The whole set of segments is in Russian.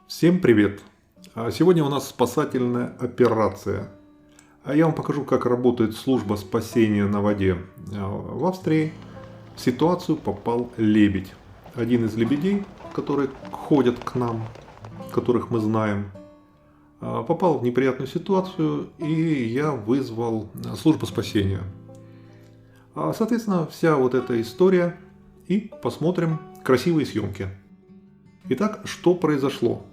Всем привет! Сегодня у нас спасательная операция. Я вам покажу, как работает служба спасения на воде. В Австрии в ситуацию попал лебедь. Один из лебедей, которые ходят к нам, которых мы знаем, попал в неприятную ситуацию, и я вызвал службу спасения. Соответственно, вся вот эта история, и посмотрим красивые съемки. Итак, что произошло?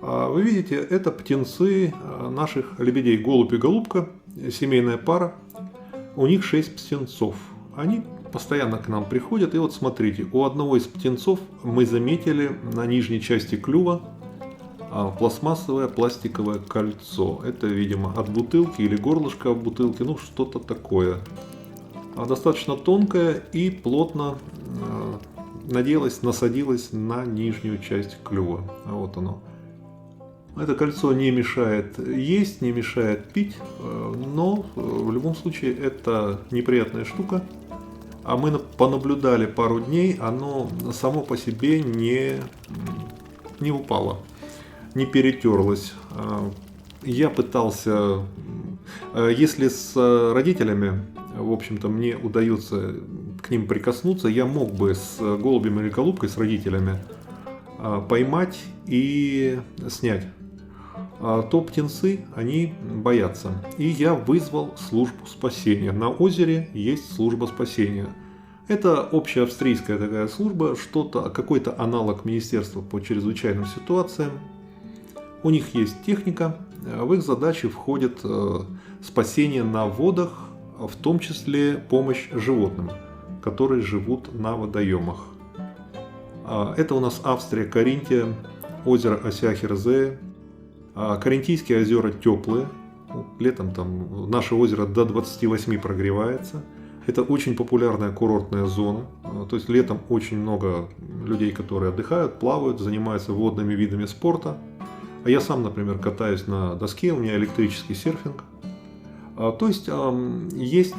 Вы видите, это птенцы наших лебедей, голубь и голубка, семейная пара. У них 6 птенцов. Они постоянно к нам приходят. И вот смотрите, у одного из птенцов мы заметили на нижней части клюва пластмассовое пластиковое кольцо. Это, видимо, от бутылки или горлышко от бутылки, ну что-то такое. Достаточно тонкое и плотно насадилось на нижнюю часть клюва. Вот оно. Это кольцо не мешает есть, не мешает пить, но в любом случае это неприятная штука. А мы понаблюдали пару дней, оно само по себе не упало, не перетерлось. Я пытался, если с родителями, в общем-то, мне удается к ним прикоснуться, я мог бы с голубем или голубкой, с родителями, поймать и снять. То птенцы, они боятся. И я вызвал службу спасения. На озере есть служба спасения. Это общеавстрийская такая служба, какой-то аналог Министерства по чрезвычайным ситуациям. У них есть техника, в их задачи входит спасение на водах, в том числе помощь животным, которые живут на водоемах. Это у нас Австрия, Каринтия, озеро Осяхерзее. Каринтийские озера теплые, летом там наше озеро до 28 прогревается. Это очень популярная курортная зона, то есть летом очень много людей, которые отдыхают, плавают, занимаются водными видами спорта. А я сам, например, катаюсь на доске, у меня электрический серфинг. То есть есть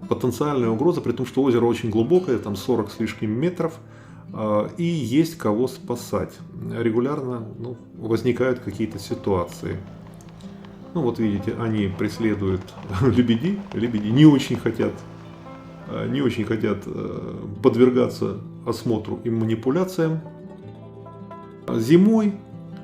потенциальная угроза, при том, что озеро очень глубокое, там 40 с лишним метров. И есть кого спасать. Регулярно возникают какие-то ситуации. Ну вот видите, они преследуют лебедей. Лебеди не очень хотят подвергаться осмотру и манипуляциям. Зимой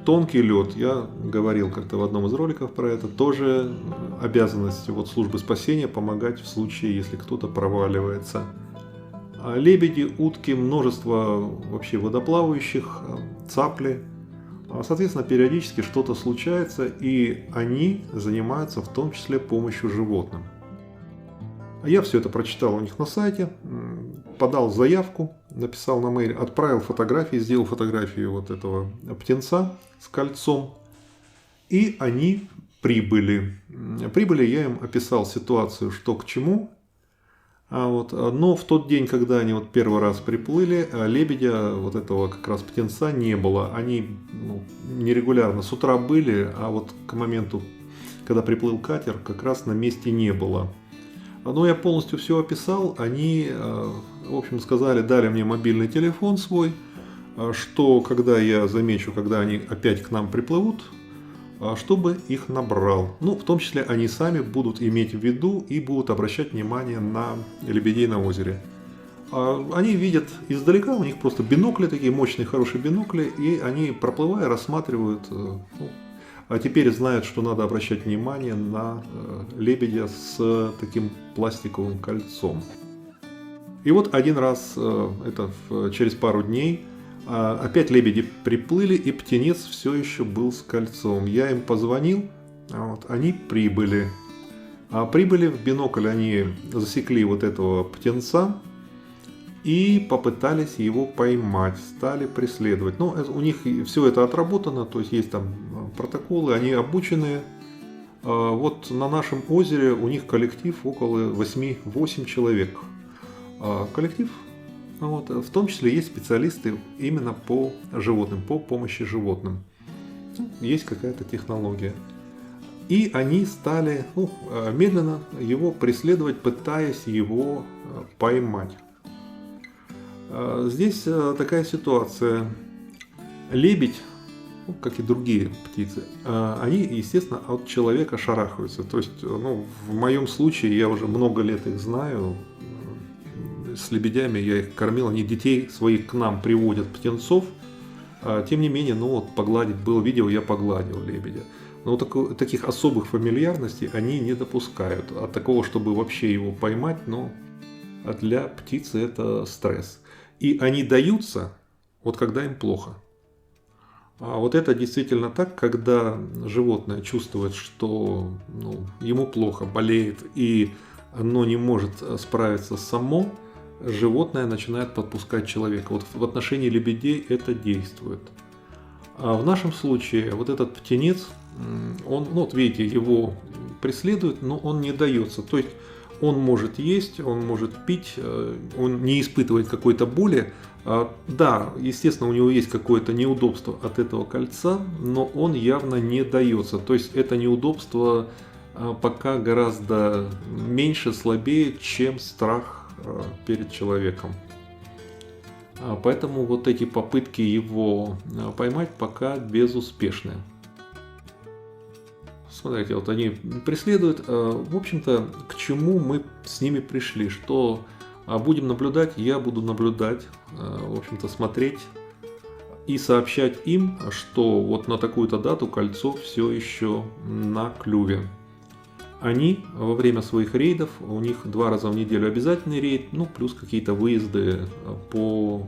тонкий лед. Я говорил как-то в одном из роликов про это. Тоже обязанность службы спасения помогать в случае, если кто-то проваливается. Лебеди, утки, множество вообще водоплавающих, цапли. Соответственно, периодически что-то случается, и они занимаются в том числе помощью животным. Я все это прочитал у них на сайте, подал заявку, написал на mail, отправил фотографии, сделал фотографию вот этого птенца с кольцом, и они прибыли. Прибыли, я им описал ситуацию, что к чему. Но в тот день, когда они первый раз приплыли, лебедя, вот этого как раз птенца, не было. Они нерегулярно с утра были, а вот к моменту, когда приплыл катер, как раз на месте не было. Но я полностью все описал. Они, в общем, дали мне мобильный телефон свой, что когда я замечу, когда они опять к нам приплывут, чтобы их набрал. В том числе они сами будут иметь в виду и будут обращать внимание на лебедей на озере. Они видят издалека, у них просто бинокли, такие мощные, хорошие бинокли, и они, проплывая, рассматривают, а теперь знают, что надо обращать внимание на лебедя с таким пластиковым кольцом. И вот один раз, через пару дней, опять лебеди приплыли, и птенец все еще был с кольцом. Я им позвонил, они прибыли. Прибыли в бинокль, они засекли вот этого птенца и попытались его поймать, стали преследовать. Но у них все это отработано, то есть там протоколы, они обученные. Вот на нашем озере у них коллектив около 8 человек. Коллектив. В том числе есть специалисты именно по животным, по помощи животным. Есть какая-то технология. И они стали медленно его преследовать, пытаясь его поймать. Здесь такая ситуация. Лебедь ну, как и другие птицы, они, естественно, от человека шарахаются. То есть, ну, в моем случае, я уже много лет их знаю, с лебедями я их кормил, они детей своих к нам приводят, птенцов. Тем не менее, ну вот погладить, было видео, я погладил лебедя. Но таких особых фамильярностей они не допускают. А такого, чтобы вообще его поймать, ну, для птицы это стресс. И они даются, вот когда им плохо. А вот это действительно так, когда животное чувствует, что ну, ему плохо, болеет, и оно не может справиться само, животное начинает подпускать человека. Вот в отношении лебедей это действует. А в нашем случае вот этот птенец, он, ну вот видите, его преследует, но он не дается. То есть он может есть, он может пить, он не испытывает какой-то боли. Да, естественно, у него есть какое-то неудобство от этого кольца, но он явно не дается. То есть это неудобство пока гораздо меньше, слабее, чем страх перед человеком. Поэтому вот эти попытки его поймать пока безуспешны. Смотрите, вот они преследуют. В общем-то, к чему мы с ними пришли? Что будем наблюдать, я буду наблюдать, в общем-то, смотреть и сообщать им, что вот на такую-то дату кольцо все еще на клюве. Они во время своих рейдов, у них 2 раза в неделю обязательный рейд, ну плюс какие-то выезды по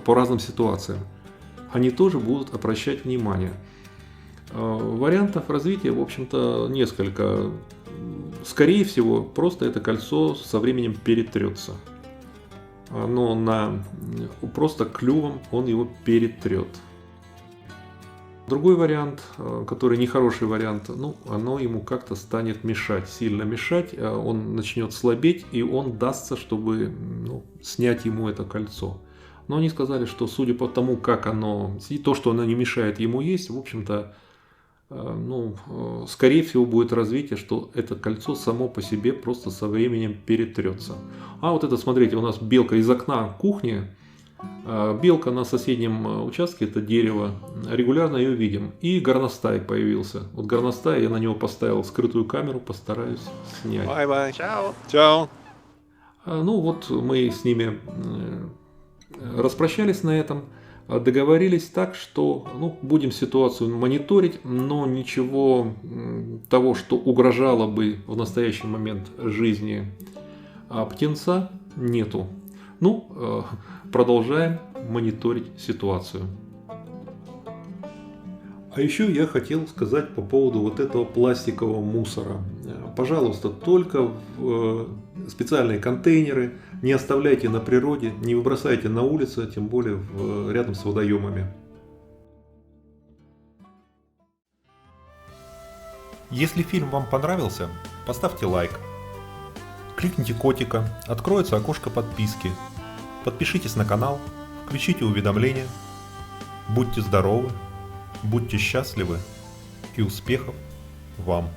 разным ситуациям. Они тоже будут обращать внимание. Вариантов развития, в общем-то, несколько. Скорее всего, просто это кольцо со временем перетрется. Но просто клювом он его перетрет. Другой вариант, который нехороший вариант, ну, оно ему как-то станет мешать, сильно мешать, он начнет слабеть, и он дастся, чтобы снять ему это кольцо. Но они сказали, что судя по тому, как оно, и то, что оно не мешает ему есть, в общем-то, скорее всего будет развитие, что это кольцо само по себе просто со временем перетрется. А вот это, смотрите, у нас белка из окна кухни. Белка на соседнем участке, это дерево, регулярно ее видим. И горностай появился. Вот горностай, я на него поставил скрытую камеру, постараюсь снять. Bye-bye. Ciao. Ciao. Ну вот мы с ними распрощались на этом. Договорились так, что будем ситуацию мониторить, но ничего того, что угрожало бы в настоящий момент жизни птенца, нету. Продолжаем мониторить ситуацию. А еще я хотел сказать по поводу вот этого пластикового мусора. Пожалуйста, только в специальные контейнеры, не оставляйте на природе, не выбросайте на улице, тем более рядом с водоемами. Если фильм вам понравился, поставьте лайк. Кликните котика, откроется окошко подписки. Подпишитесь на канал, включите уведомления. Будьте здоровы, будьте счастливы и успехов вам!